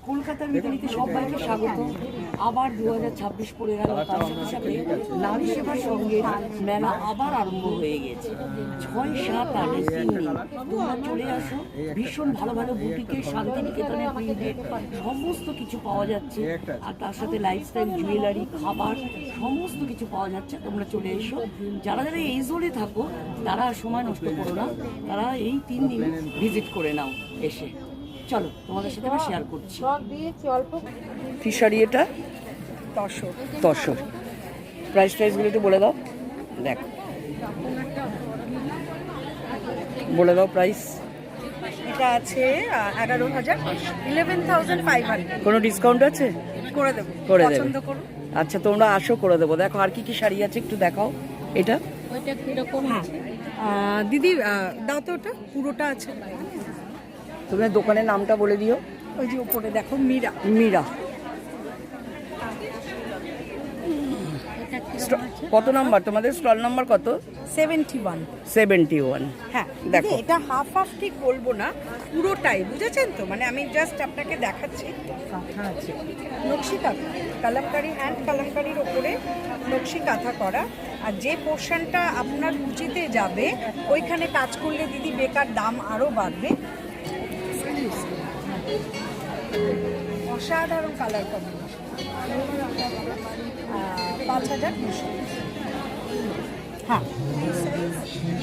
কলকাতার মিতালিতে সবাইকে স্বাগত। আবার 2026 পড়ে গেল, তার সাথে সাথে নারী সেবার সঙ্গে মেলা আবার আরম্ভ হয়ে গেছে। 6, 7, 8 3 দিন তোমরা চলে আসো। ভীষণ ভালো ভালো বুটিকে, শান্তিনিকেতনের প্রিন্টেড সমস্ত কিছু পাওয়া যাচ্ছে, আর তার সাথে লাইফস্টাইল, জুয়েলারি, খাবার সমস্ত কিছু পাওয়া যাচ্ছে। তোমরা চলে এসো। যারা যারা এই জোনে থাকো তারা সময় নষ্ট করো না, তারা এই 3 দিন ভিজিট করে নাও এসে। চলো তোমাদের সাথে আমি শেয়ার করছি। কি শাড়ি এটা? তসর। প্রাইসগুলো একটু বলে দাও। দেখো, বলে দাও প্রাইস। এটা আছে 11,500, 11,500। কোনো ডিসকাউন্ট আছে? করে দেবো, করে দেবো। পছন্দ করো। আচ্ছা, তোমরা আসো, করে দেবো। দেখো আর কি কি শাড়ি আছে একটু দেখাও। এটা দিদি দাও তো, ওটা পুরোটা আছে। তোমার দোকানের নামটা বলে দিও। ওই যে উপরে দেখো, মীরা। কত নাম্বার তোমাদের? স্টল নাম্বার কত? 71। হ্যাঁ, দেখো এটা হাফ হাফ ঠিক বলবো না, পুরোটাই, বুঝেছেন তো? মানে আমি জাস্ট আপনাকে দেখাচ্ছি। কাঁথা আছে, নকশি কাঁথা, কালামকারি, হ্যান্ড কালামকারির ওপরে নকশি কাঁথা করা। আর যে পোর্শনটা আপনার কুচিতে যাবে ওইখানে কাজ করলে দিদি বেকার দাম আরও বাড়বে। অসাধারণ কালার কম্বিনেশন। 5,200। হ্যাঁ,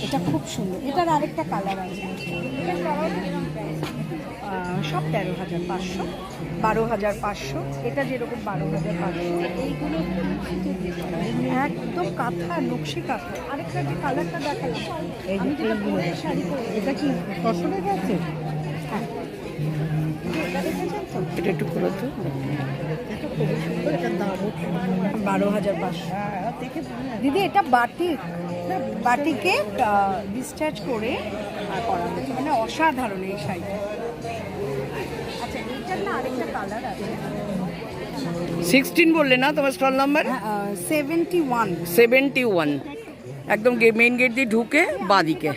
এটা খুব সুন্দর। এটার আরেকটা কালার আছে, সব 13,500, 12,500। এটা যেরকম 12,500। এইগুলো একদম কাঁথা, নকশি কাঁথা। আরেকটা যে কালারটা দেখালাম, আমি যেটা পরে শাড়ি পরে, এটা কি পছন্দের আছে? হ্যাঁ, এটা একটু খুলো তো। 12,500 দিদি। এটা বাটিকে ডিসচার্জ করে করা হয়েছে, মানে অসাধারণ এই শাড়িটা। আচ্ছা, এইটার না আরেকটা কালার আছে। 16 বললে না তোমার স্টল নাম্বার? 71। একদম মেইন গেট দিয়ে ঢুকে বাঁদিকে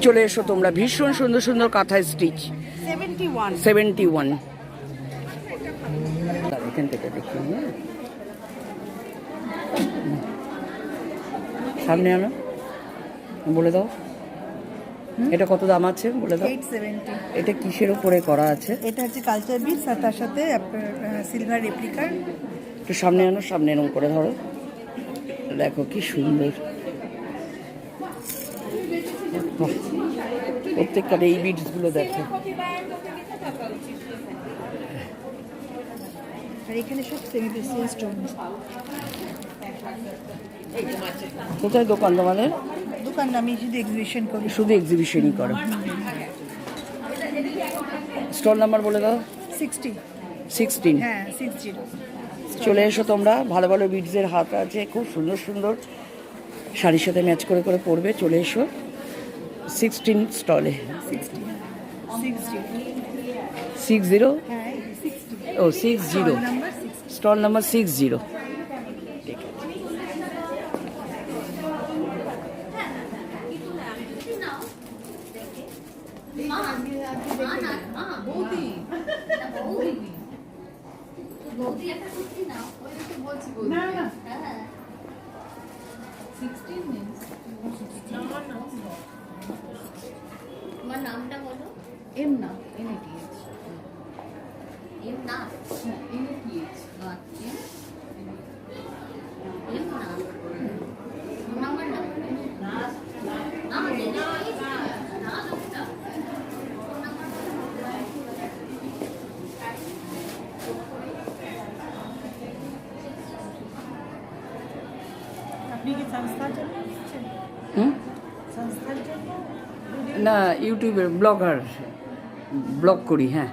চলে এসো তোমরা। ভীষণ সুন্দর সুন্দর কাঁথা স্টিচ। 71। এখান থেকে দেখি, সামনে আনো, বলে দাও এটা কত দাম আছে বলে দাও। 870। এটা কিসের উপরে করা আছে? এটা হচ্ছে কালচার বিটস, আর তার সাথে সিলভার রেপ্লিকার। একটু সামনে আনো, সামনে এরকম করে ধরো। দেখো কি সুন্দর, প্রত্যেকটা এই বিটসগুলো দেখো। আর এখানে সব সেমি প্রিসিয়াস স্টোন। কোথায় দোকান তোমাদের? দোকান আমি শুধু এক্সিবিশন করি। শুধু এক্সিবিশনই করো। স্টল নাম্বার বলে দাও। 16। হ্যাঁ, 60। চলে এসো তোমরা। ভালো ভালো বিডসের হাত আছে, খুব সুন্দর সুন্দর শাড়ির সাথে ম্যাচ করে করে পরবে। চলে এসো 16 স্টলে। 60? হ্যাঁ, 60। ও 60, স্টল নাম্বার 60। তোমার নামটা বলো। এম না, NATH। এম না, NATH। এম না, আমার নাম আপনি কি সংস্থার জন্য এসেছেন? সংস্থার জন্য না, ইউটিউবের ব্লগার, ব্লগ করি। হ্যাঁ,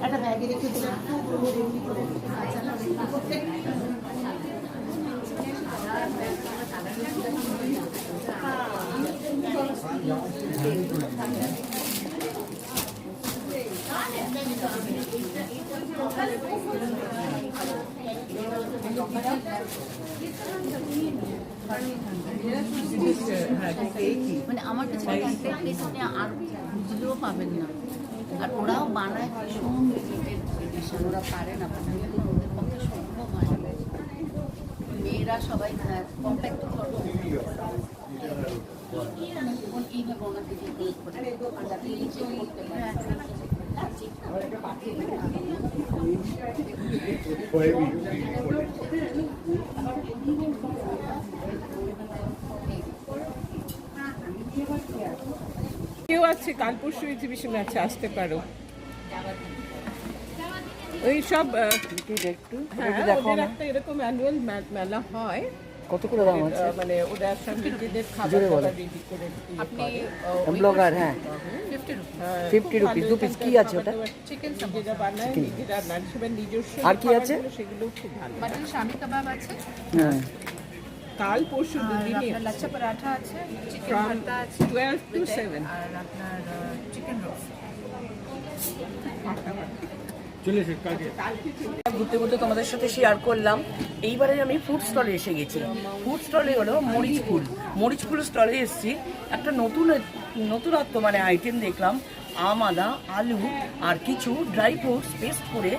একটা ব্যাগে রেখে দিলাম। মানে আমার কাছে একটা প্লেস আপনি আর বুঝলেও পাবেন না। আর ওরাও বানায় ভীষণ লিমিটেড এডিশন, ওরা পারে না বানাতে, ওদের পক্ষে সম্ভব হয় না। মেয়েরা সবাই কম্প্যাক্ট করবো এইভাবে ওনার দিকে করে যাতে নিচে করতে পারে। কেউ আছে কাল পরশু এক্সিবিশন আছে, আসতে পারো। ওই সব হ্যাঁ, ওদের একটা এরকম অ্যানুয়াল মেলা হয়। কত করে দাম আছে? মানে ওরা সব নিজেদের খাবার দাবার রেডি করে আপনি ব্লগার, হ্যাঁ 50 রুপিস, 2 পিস কি আছে ওটা? চিকেন নিজেরা বানায়, নিজেরা নারীসেবার নিজস্ব আর কি আছে? সেগুলো খুব ভালো। বাটার শামি কাবাব আছে, হ্যাঁ কাল পরশু দুদিনে আপনার লাচ্ছা পরাঠা আছে, চিকেন from ভর্তা আছে 12 to 7। আর আপনার চিকেন রোস্ট। ঘুরতে ঘুরতে তোমাদের সাথে শেয়ার করলাম। এইবারে আমি ফুড স্টলে এসে গেছি। ফুড স্টলে হলো মরিচফুল স্টলে এসেছি। একটা নতুনত্ব মানে আইটেম দেখলাম, আম, আদা, আলু আর কিছু ড্রাই ফ্রুটস পেস্ট করে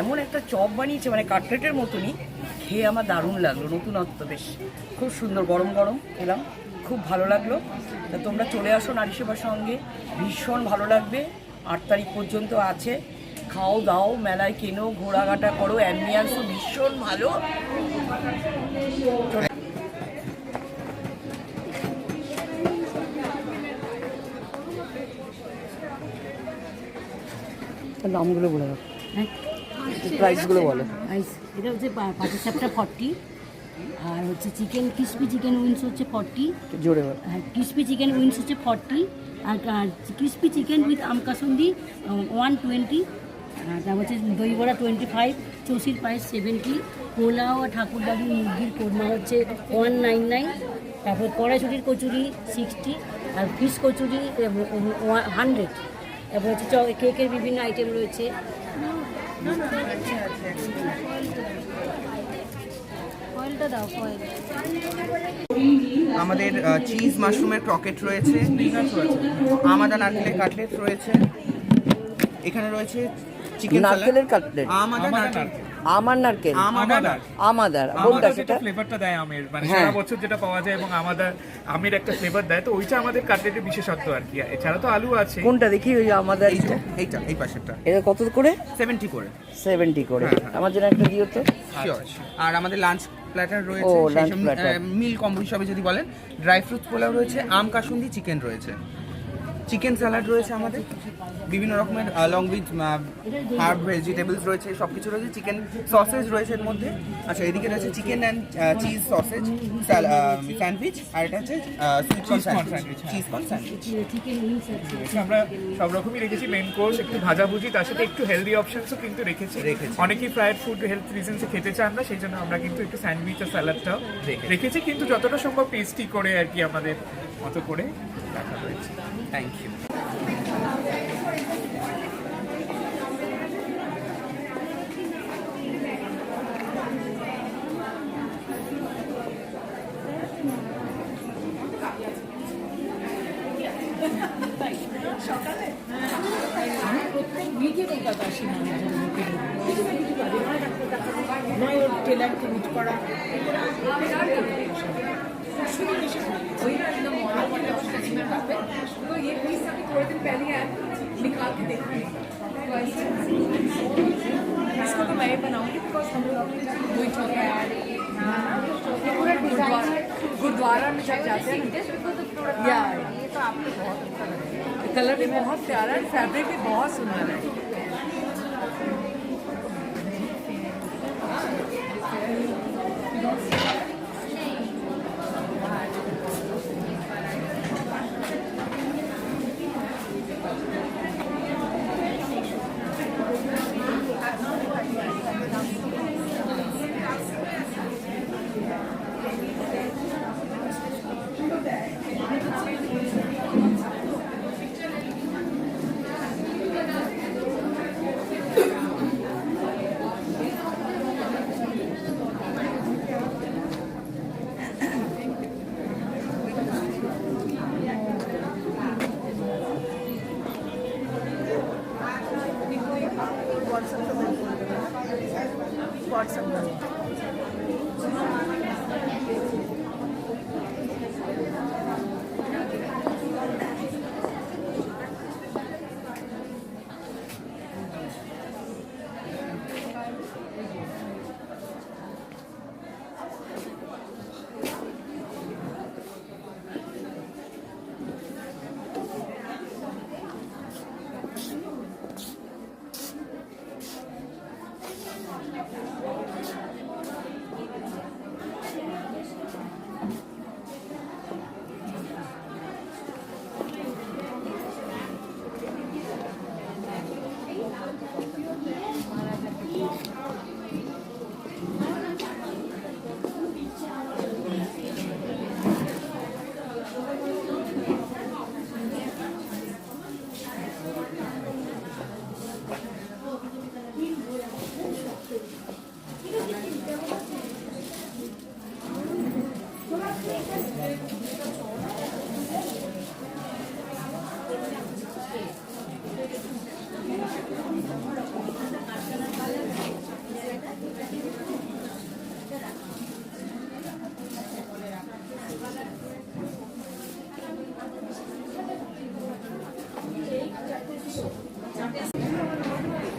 এমন একটা চপ বানিয়েছে, মানে কাটলেটের মতনই। খেয়ে আমার দারুণ লাগলো, নতুনত্ব বেশ খুব সুন্দর। গরম গরম খেলাম, খুব ভালো লাগলো। তা তোমরা চলে আসো নারীসেবার সঙ্গে, ভীষণ ভালো লাগবে। 8 তারিখ পর্যন্ত আছে। খাও দাও, মেলায় কেনো, ঘোরাঘাটা করো, অ্যাম্বিয়েন্সও ভীষণ ভালো। নামগুলো বলে দাও, প্রাইসগুলো বলো। এটা হচ্ছে পাটিসাপটা 40, আর হচ্ছে চিকেন ক্রিসপি চিকেন উইংস হচ্ছে 40, জোরে বলো। হ্যাঁ ক্রিসপি চিকেন উইংস হচ্ছে 40, আর ক্রিসপি চিকেন উইথ আমকাসুন্দি 120, তারপর হচ্ছে দই বড়া 25, চৌচির পায়েস 70, পোলাও আর ঠাকুরবাড়ি মুরগির কোরমা হচ্ছে 199, তারপর কড়াইশুটির কচুরি 60, আর ফিশ কচুরি 100, তারপর হচ্ছে কেকের বিভিন্ন আইটেম রয়েছে। আমাদের চিজ মাশরুমের ক্রকেট রয়েছে, আমাদা নারকেলের কাটলেট রয়েছে, এখানে রয়েছে চিকেন নারকেলের কাটলেট, আমার নারকেল, আমাদার কোনটা সেটা? ফ্লেভারটা দেয় আমের, মানে হ্যাঁ। সারা বছর যেটা পাওয়া যায় এবং আমের একটা ফ্লেভার দেয়, তো ওইটা আমাদের কাটলেটের বিশেষত্ব আর কি। এছাড়া তো আলু আছে। কোনটা দেখি? ওই আমাদের এইটা এই পাশেরটা এটা কত করে? 70 করে। 70 করে। হ্যাঁ। আমার জন্য একটা দিও তো। শিওর। আর আমাদের লাঞ্চ প্ল্যাটার ও, রয়েছে, lunch platter। মিল কম্বো হিসাবে যদি বলেন, ড্রাই ফ্রুট পোলাও রয়েছে, আম কাসুন্দি চিকেন রয়েছে, চিকেন স্যালাড রয়েছে আমাদের, বিভিন্ন রকমের লং উইথ হার্ব ভেজিটেবলস রয়েছে, সব কিছু রয়েছে, চিকেন সসেজ রয়েছে এর মধ্যে। আচ্ছা, এদিকে রয়েছে chicken and cheese sausage sandwich, আর এটা হচ্ছে sweet corn sandwich, cheese corn sandwich. আমরা সব রকমই রেখেছি, মেন কোর্স, একটু ভাজাভুজি, তার সাথে একটু হেলদি অপশনসও কিন্তু রেখেছি। অনেকেই ফ্রাইড ফুড হেলথ রিজনসে খেতে চান না, সেই জন্য আমরা কিন্তু একটু স্যান্ডউইচ আর স্যালাডটাও রেখেছি, কিন্তু যতটা সম্ভব টেস্টি করে আর কি আমাদের মতো করে রাখা হয়েছে। Thank you. প্রত্যেক উইকে কলকাতা আসি নয়, ওর টেলারকে মিট করা इसको तो मैं ही बनाऊंगी, बिकॉज हम लोग वही चल रहा है। पूरा गुरुद्वारा में जब जाते हैं या ये तो आपको बहुत अच्छा लगा। कलर भी बहुत प्यारा है, फैब्रिक भी बहुत सुंदर है।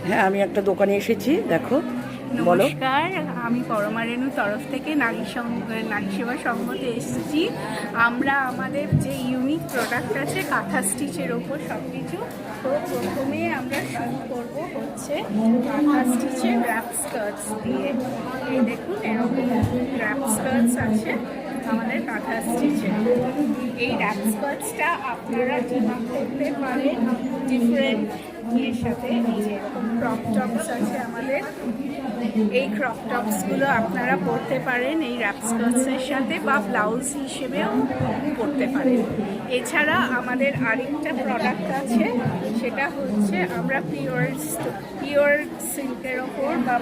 হ্যাঁ, আমি একটা দোকানে এসেছি, দেখো বলো। নমস্কার, আমি পরমা রেণুর তরফ থেকে নারী সেবা সংঘতে এসেছি। আমরা আমাদের যে ইউনিক প্রোডাক্ট আছে কাঁথা স্টিচের ওপর সব কিছু, তো প্রথমে আমরা শুরু করব হচ্ছে কাঁথা স্টিচের র্যাপ স্কার্টস দিয়ে। এই দেখুন এরকম র্যাপ স্কার্টস আছে আমাদের কাঁথা স্টিচের। এই র্যাপ স্কার্টসটা আপনারা ডিমান্ড করতে পারেন ডিফারেন্ট এর সাথে। এই যে এরকম ক্রপ টপস আছে আমাদের, এই ক্রপ টপসগুলো আপনারা পরতে পারেন এই র্যাপ স্কার্টসের সাথে, বা ব্লাউজ হিসেবেও পরতে পারেন। এছাড়া আমাদের আরেকটা প্রোডাক্ট আছে, সেটা হচ্ছে আমরা পিওর সিল্কের ওপর বা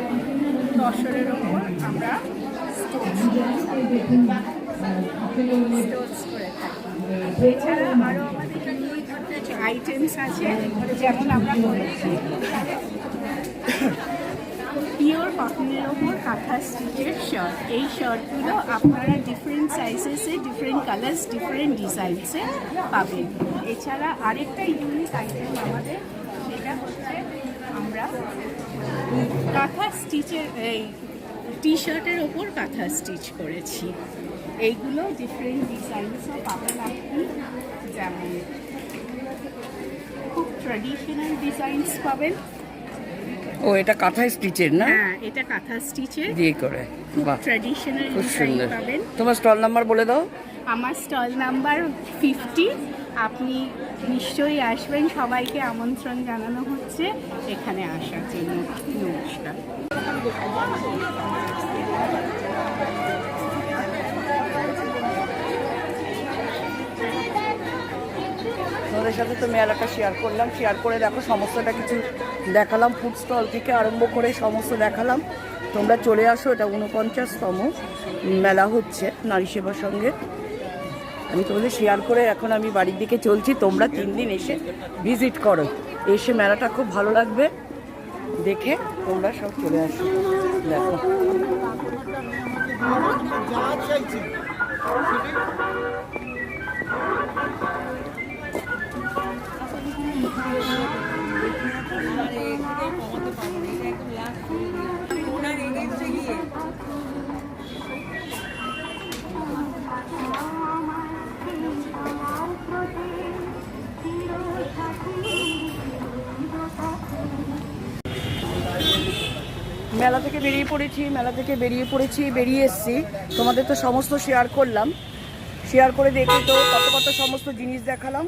তসরের ওপর আমরা স্টোনস করে থাকি। এছাড়া আরও আমাদের আইটেমস আছে, যেমন আমরা বলেছি পিওর কটনের ওপর কাঁথা স্টিচের শার্ট। এই শার্টগুলো আপনারা ডিফারেন্ট সাইজেসে, ডিফারেন্ট কালার্স, ডিফারেন্ট ডিজাইনসে পাবেন। এছাড়া আরেকটা ইউনিক আইটেম আমাদের, সেটা হচ্ছে আমরা কাঁথা স্টিচের এই টি শার্টের ওপর কাঁথা স্টিচ করেছি। এইগুলো ডিফারেন্ট ডিজাইনসও পাবেন আপনি, যেমন খুব ট্র্যাডিশনাল ডিজাইনস পাবেন। ও, এটা কাঁথা স্টিচের না? হ্যাঁ, এটা কাঁথা স্টিচের দিয়ে করে, বাহ, ট্র্যাডিশনাল খুব ডিজাইন সুন্দর। পাবেন। তোমার স্টল নাম্বার বলে দাও। আমার স্টল নাম্বার 50। আপনি নিশ্চয়ই আসবেন, সবাইকে আমন্ত্রণ জানানো হচ্ছে এখানে আসার জন্য। নমস্কার। তোমাদের সাথে তো মেলাটা শেয়ার করলাম, শেয়ার করে দেখো সমস্তটা কিছু দেখালাম, ফুড স্টল থেকে আরম্ভ করে সমস্ত দেখালাম। তোমরা চলে আসো, এটা 49তম মেলা হচ্ছে নারী সেবার সঙ্গে। আমি তোমাদের শেয়ার করে এখন আমি বাড়ির দিকে চলছি। তোমরা 3 দিন এসে ভিজিট করো, এসে মেলাটা খুব ভালো লাগবে দেখে তোমরা সব চলে আসো। দেখো মেলা থেকে বেরিয়ে পড়েছি, বেরিয়ে এসেছি। তোমাদের তো সমস্ত শেয়ার করলাম, শেয়ার করে দেখে তো কত সমস্ত জিনিস দেখালাম।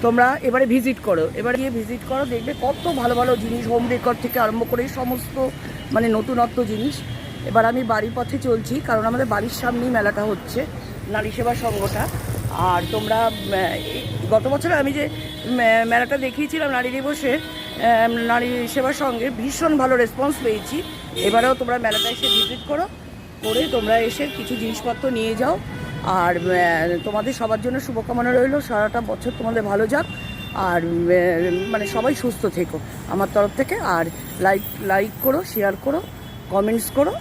তোমরা এবারে ভিজিট করো, এবারে গিয়ে ভিজিট করো, দেখবে কত ভালো ভালো জিনিস, হোম ডেকর থেকে আরম্ভ করে সমস্ত মানে নতুনত্ব জিনিস। এবার আমি বাড়ির পথে চলছি, কারণ আমাদের বাড়ির সামনেই মেলাটা হচ্ছে, নারী সেবা সংঘটা। আর তোমরা গত বছরে আমি যে মেলাটা দেখিয়েছিলাম নারী দিবসে, নারী সেবার সঙ্গে ভীষণ ভালো রেসপন্স পেয়েছি। এবারেও তোমরা মেলাটা এসে ভিজিট করো, করে তোমরা এসে কিছু জিনিসপত্র নিয়ে যাও। আর তোমাদের সবার জন্য শুভকামনা রইল, সারাটা বছর তোমাদের ভালো যাক। আর মানে সবাই সুস্থ থেকো আমার তরফ থেকে। আর লাইক করো, শেয়ার করো, কমেন্টস করো।